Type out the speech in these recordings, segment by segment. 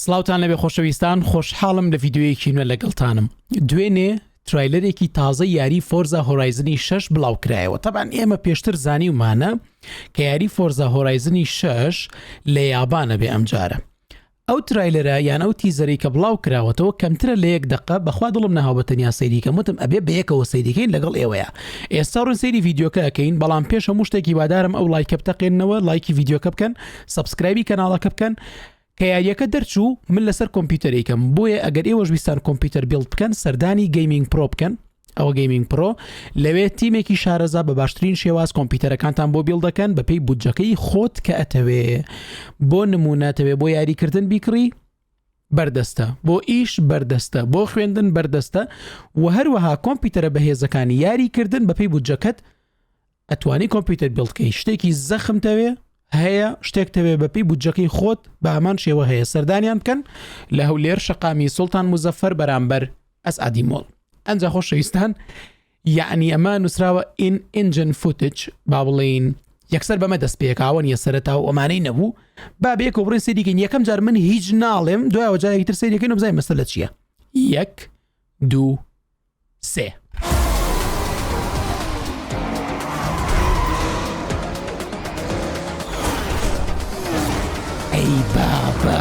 سلااوتان لەبێ خۆشەویستان، خۆشحاڵم لە ڤیددیوەیەکی نوێ لەگەڵتانم. دوێنێ ترایلەرێکی تازە یاری فۆرزا هۆرایزنی 6 بڵاو کرایەوە. تەبان ئێمە پێشتر زانیومانە کە یاری فۆرزا هۆرایزنی 6 لە یابانە بێ ئەمجارە. ئەو ترایلەرە یان ئەو تیزەری کە بڵاو کراوەتەوە کەمترە لە 1 دقە، بەخوا دڵم نەهاو بەتەنیا سەیریکەم، وتم ئەبێ بەیەکەوە سەیریکەین لەگەڵ ئێوەیە. ئێستا ڕوون سەیری ڤیددیۆکە ئەکەین، بەڵام پێش هەموو شتێکی وادارم ئەو لایکە بتەقێننەوە، لایکی ڤیددیۆکە بکەن، سەبسکرایبی کەناڵەکە بکەن کە یاریەکە دەرچوو من لەسەر کۆمپیوتەرێکم. بۆیە ئەگەر ئێوەش ویستان کۆمپیوتەر بیڵد بکەن، سەردانی گەیمینگ پرۆ بکەن، ئەوە گەیمینگ پرۆ، لەوێ تیمێکی شارەزا بە باشترین شێواز کۆمپیوتەرەکانتان بۆ بیڵ دەکەن بەپێی بودجەکەی خۆت کە ئەتەوێ. بۆ نمونەتەوێ بۆ یاریکردن بیکڕی بەردەستە، بۆ ئیش بەردەستە، بۆ خوێندن بەردەستە، و هەروەها کۆمپیوتەرە بەهێزەکانی یاریکردن بەپێی بودجەکەت ئەتوانی کۆمپیوتەر بیڵدکەی. شتێکی زەخم تەوێ هەیە، شتێک تەوێ بەپێی بودجەکەی خۆت بە ئەمان شێوە هەیە. سەردانیان بکەن لە هەولێر شەقامی سوڵتان مزەفەر بەرامبەر ئەسعادی مۆڵ. ئەنجا خۆشەویستان، یعنی ئەمە نووسراوە ئین ئینجن فوتج، با بڵین یەکسەر بەمە دەست پێکاوە نیە، سەرەتا و ئەمانەی نەبوو. با بێکەوە بڕین سەیریکەین. یەکەم جار من هیچ ناڵێم، دوایەوە جارێکی تر سەیریکەین و بزانین مەسەلە چییە. 1 2 3. ئەی بابا،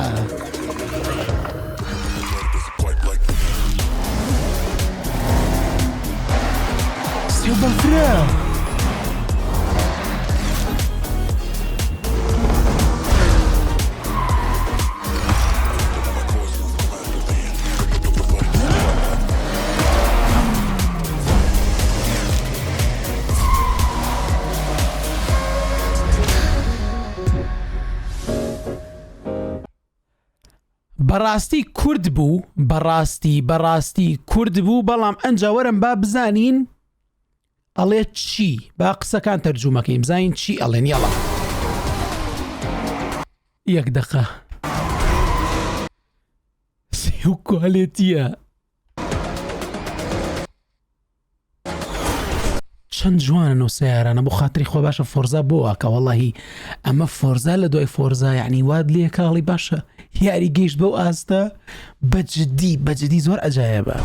سێ بەفرە بەڕاستی کورد بوو، بەڕاستی کورد بوو، بەڵام ئەنجاوەرم با بزانین ئەڵێ چی، با قسەکان تەرجومەکەین بزانین چی ئەڵێن. یاڵا 1 دقە سێ و کوالێتیە. چەند جوانن و سیارانە، بۆ خاتری خۆ باشە فۆرزا بۆ واکە. وەڵاهی ئەمە فۆرزا لە دوای فۆرزا، یعنی واد لێ کاڵی باشە یاری گەیشت بەو ئاستە. بەجددی زۆر ئەجایبە.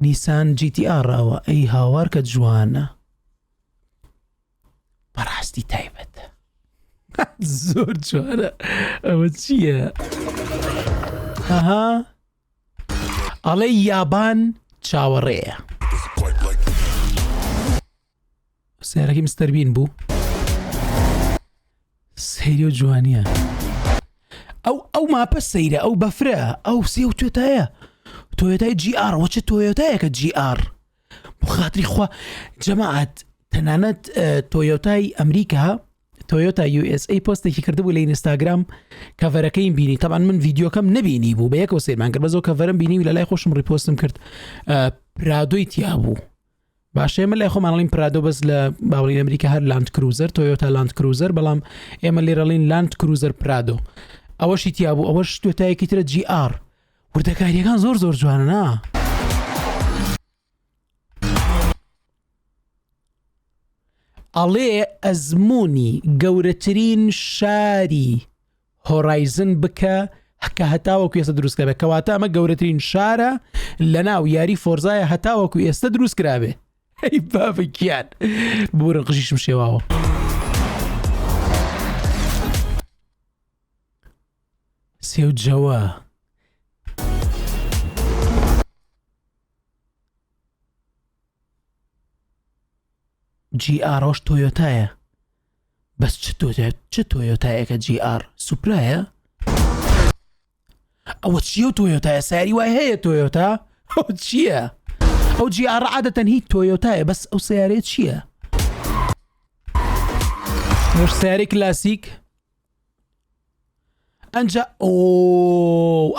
نیسان GTR ڕاوە، ئەی هاوار کە جوانە، بەڕاستی تایبەتە. زۆر جوانە. ئەوە چییە؟ ئەها ئەڵێ یابان چاوەڕێیە. سیارەکەی مستەربین بوو، سەیری و جوانیە. ئەو ماپە سەیرە، ئەو بەفرە، ئەو سێ و توێتایە، تۆیۆتای GR. وەچە تۆیۆتایەکە GR؟ بۆ خاتری خوا جەماعەت، تەنانەت تۆیۆتای ئەمریکا، تۆیۆتا USA پۆستێکی کردبوو لە ئینستاگرام، کەڤەرەکەی بینی. تەبان من ڤیددیۆکەم نەبینی بوو، بە یەکەوە سێرمان کرد، بەزەوە کەڤەرم بینی و لە لای خۆشم ڕیپۆستم کرد. پرادۆی تیا بوو. باشە ئێمە لای خۆمانڵین پرادۆ بەس لە باوەڕی ئەمریکا هەر لاند کروزەر، تۆیۆتا لاند کروزەر، بەڵام ئێمە لێرەڵین لاند کروزەر پرادۆ. ئەوەشی تیا بوو، ئەوەش توێتایەکی ترە GR. وردەکاریەکان زۆر جوانە. ئەڵێ ئەزمموی گەورەترین شاری هۆرایزن بکە کە هەتاوەکو ئێستا دروستکرابێ، کەواتە ئەمە گەورەترین شارە لە ناو یاری فۆرزایە هەتاوەکو ئێستا دروستکرابێ. ئەی بابەکیان، بورن قژیشم شێواوە. سێ و جەوە. GR تۆیۆتایە، بەس چ تۆیۆتایەکە GR؟ سوپرایە؟ ئەوە چییە و تۆیۆتایە؟ سیاری وای هەیە تۆیۆتا؟ ئەو چییە؟ ئەو GR عادەتەن هیچ تۆیۆتایە، بەس ئەو سیارەیە چییە؟ وەش سیارەی کلاسیک؟ ئەنجا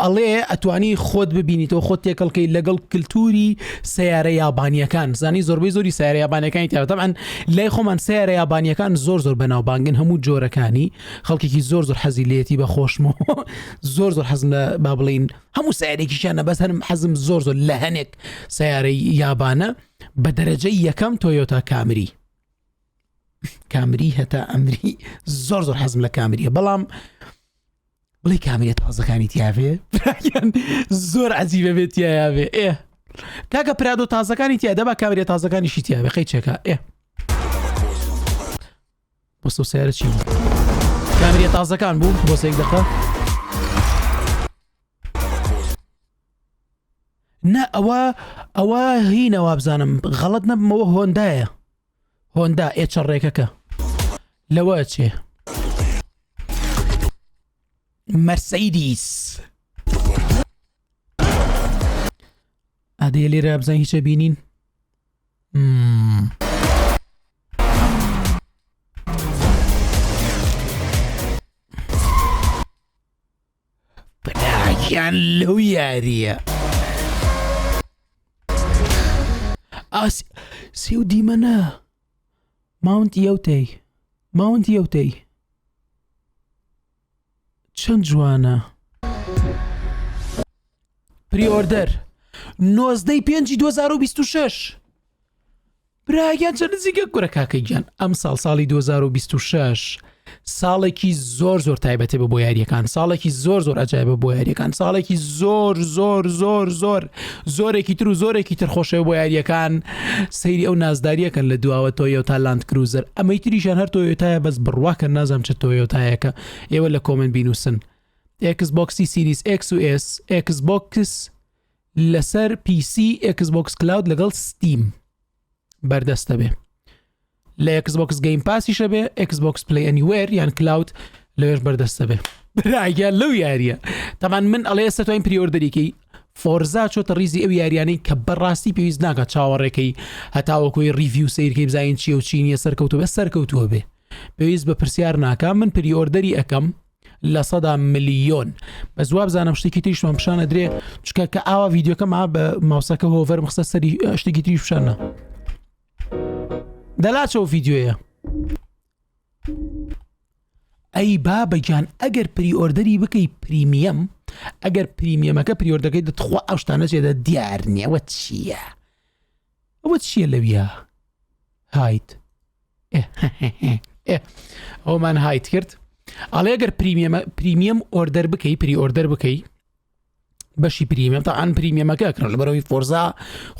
ئەڵێ ئەتوانی خۆت ببینیتەوە، خۆت تێکەڵکەی لەگەڵ کللتوری سیارە یابانیەکان. زانی زۆربەی زۆری سیارە یابانیەکانی تیاە. تەمان لای خۆمان سیارە یابانیەکان زۆر بەناوبانگن، هەموو جۆرەکانی، خەڵکێکی زۆر حەزی لێتی بە خۆشمەوە، زۆر حەزم لە با بڵین هەموو سیارێکیشیانە، بەس هەرم حەزم زۆر لە هەنێک سیارەی یابانە بە دەرەجەی یەکەم تۆیۆتا کامری. کامری هەتا ئەمری زۆر زۆر حەزم لە کامریە بەڵام بڵێ کامریە تازەکانی تیاوێ زۆر عەجیبە بێت تیاوێ کاکە پرادۆ تازەکانی تیا دەبا کامریە تازەکانیشی تیاوێ قەی چێکە بۆ سۆ سیارە چی بوو کامریە تازەکان بوو بۆ سێک دەقە نا ئەوە هینەوە بزانم غەڵەت نەبمەوە هۆندایە هۆندا چڕێکەکە لەوە چێ مەرسەیدیس ئادەیە لێرە بزان هیچە بینین بەناکیان لەو یاریە سێ و دیمەنە ماونتی ئەوتەی چەند جوانە پریۆردەر 19/5/2026 براگیان چەند نزیکە کوڕە کاکەی گیان ئەم ساڵی 2026 ساڵێکی زۆر زۆر تایبەتێ بە بۆ یاریەکان ساڵێکی زۆر زۆر ئەجایبە بۆ یاریەکان ساڵێکی زۆرێکی تر و زۆرێکی تر خۆشەوە بۆ یاریەکان سەیری ئەو نازداریەکەن لە دواوە تۆیۆتا لاند کروزەر ئەمەی تریشان هەر تۆیۆتایە بەس بڕواکە نازام چه تۆیۆتایەکە ئێوە لە کۆمنت بینوسن Xboxی سیریز X و S Xbox لەسەر PC Xbox Cloud لەگەڵ Steam بەردەستە بێ لە Xbox Game Passیشە بێ Xbox Play Anywhere یان Cloud لەوێش بەردەستە بێ براگە لەو یاریە تامان من ئەڵێ ئێستا توانین پریۆردەریکەی فۆرزا چۆتە ڕیزی ئەو یاریانەی کە بەڕاستی پێویست ناکات چاوەڕێکەکەی هەتاوەکۆی ریڤیو سیرکەی بزانین چیە و چینیە سەرکەوتوە بە سەرکەوتووە بێ پێویست بە پرسیار ناکام من پریۆردەری ئەەکەم لە 100 ملیۆن بە زواب بزانم شتێکی تریشمان پیشانە درێ چکە کە ئاوا ڤیددیۆکە ما بە ماوسەکە هۆڤەر مخستە سەری شتێکی تریش پیشانە دەلاچەوە ڤیددیۆیە ئەی بابەگیان ئەگەر پریۆردەری بکەی پریمیەم ئەگەر پریمیەمەکە پریۆردەکەی دەتخوا ئەو شتانە چێدە دیار نییە ئەوە چییە ئەوە چییە لەویە هایت ئەومان هایت کرد ئەڵێ ئەگەر پریمیەم ئۆردەر بکەی پریۆردەر بکەی بەشی پریمیەم تا ئەن پریمیەمەکە ئەکرن لەبەرەوەی فۆرزا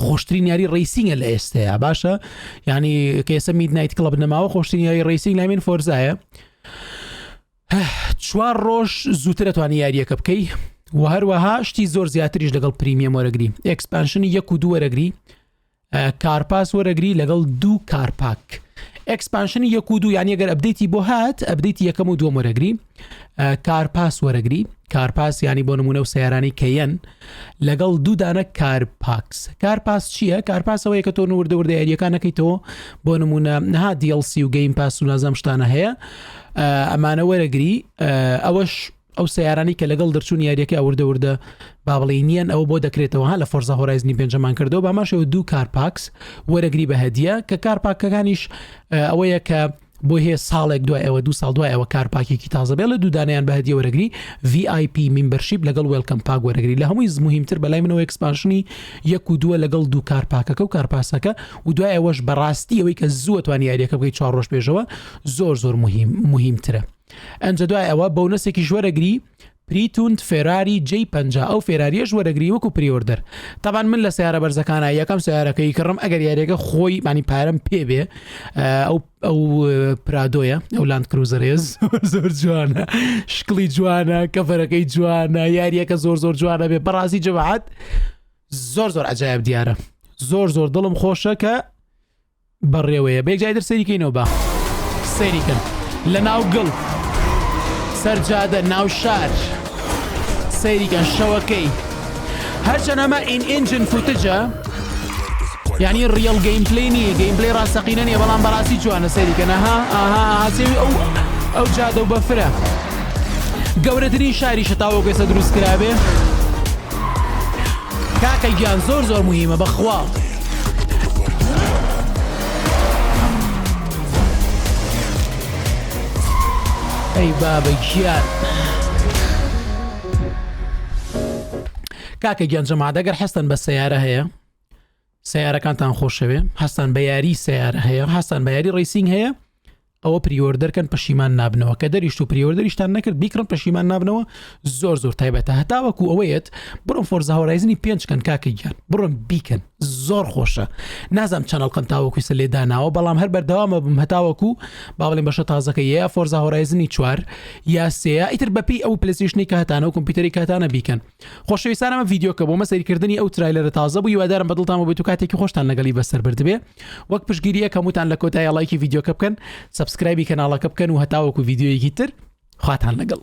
خۆشترین یاری ڕیسینگە لە ئێستەیە باشە ینی کە ئێستا میدنایت کڵب نەماوە خۆشترین یاری ڕیسینگ لای من فۆرزایە 4 ڕۆژ زووتر دەتوانی یاریەکە بکەی و هەروەها شتی زۆر زیاتریش لەگەڵ پریمیەم وەرەگری ئەکسپانشنی 1 و 2 وەرەگری کارپاس وەرەگری لەگەڵ 2 کارپاک ئەکسپانشنی 1 و 2 یانی ئەگەر ئەبدەیتی بۆ هات ئەبدەیتی یەکەم و دووەم وەرەگری کارپاس وەرەگری کارپاس ینی بۆ نمونە و سیارانی کەیەن لەگەڵ 2 دانە کارپاس چییە؟ کارپاسەوەی کە تۆ وردە یاریەکانەکەیتەوە بۆ نمونە نەها DLC و گەیم پاس و نازەم شتانە هەیە ئەمانە وەرەگری ئەوەش ئەو سیارانی کە لەگەڵ دەرچوون یاریەکە ئەوردە بابڵی نیەن ئەوە بۆ دەکرێتەوە ها لە فۆرزا هۆرایزنی پێنجەمان کردەوە باماشەوە 2 کارپاکس وەرەگری بە هەدیە کە کارپاکەکانیش ئەوەیە کە بۆ هەیە ساڵێک دوای ئەوە 2 ساڵ دوای ئەوە کارپاکێکی تازە بێ لە 2 دانیان بە هەدیە وەرەگری VIP میمبەرشیپ لەگەڵ وێلکەم پاک وەرەگری لە هەمووی مهمتر بەلای منەوە ئەکسپانشنی 1 و 2 لەگەڵ 2 کارپاکەکە و کارپاسەکە و دوای ئەوەش بەڕاستی ئەوەی کە زووە توانی یاریەکە بکەی 4 ڕۆژ پێشەوە زۆر مهمترە ئەنجە دوای ئەوە بۆنەسێکی وەرەگری پریتوند فێراری J50 ئەو فێراریەش وەرەگری وەکو پریۆردەر تابان من لە سیارە بەرزەکانە یەکەم سیارەکەی کڕم ئەگەر یاریەکە خۆی مانی پارەم پێ بێ ئەو پرادۆیە ئەو لاند کروزەرێ زۆر جوانە شکلی جوانە کەفەرەکەی جوانە یاریەکە زۆر جوانە بێ بەڕاستی جەماعەت زۆر عەجایب دیارە زۆر دڵم خۆشە کە بەڕێوەیە بە یەکجار سەریکەینەوە با سەریکەن لە ناو گڵ سەرجادە ناو شار سەیریکەن شەوەکەی هەرچەنەمە ئین ئینجن فوتجە یعنی ریەڵ گەیم پلەی نیە گەیم پلەی ڕاستەقینە نیە بەڵام بەڕاستی جوانە سەیریکەن هاسێوی ئەو جادە و بەفرە گەورەترین شاری شەتاوە گوێسە دروست کرابێ کاکە گیان زۆر مهمە بەخوا ئەی بابە گیان کاکە گیان جەماعەت ئەگەر هەستن بە سەیارە هەیە سیارەکانتان خۆشەوێ هەستان بە یاری سیارە هەیە هەستان بە یاری ڕیسینگ هەیە ئەوە پریۆردەرکەن پەشیمان نابنەوە کە دەریشت و پریۆردەریشتان نەکرد بیکڕن پەشیمان نابنەوە زۆر تایبەتە هەتاوەکو ئەوەیەت بڕۆن فۆرزا هۆرایزنی 5 کەن کاکەگیان بڕۆن بیکەن زۆر خۆشە نازام چەنەڵقم تاوەکوی سە لێداناوە بەڵام هەر بەردەوامە بم هەتاوەکو با بڵێن بەشە تازەکە یا فۆرزا هۆرایزنی 4 یا 3 ئیتر بەپی ئەو پلەیستیشنی کە هەتانە و کۆمپیوتەری کاتانە بیکەن خۆشەویستان ئەمە ڤیدیۆکە بۆ مەسەریکردنی ئەو ترایلەرە تازە بوو هیوادارم بەدڵتان بێت و کاتێکی خۆشتان لەگەڵی بەسەر بردبێ وەک پشگیریە هەمووتان لە کۆتایی لایکی ڤیدیۆکە بکەن سبسکرایبی کەناڵەکە بکەن و هەتاوەکو ڤیدیۆیەکی تر خواتان لەگەڵ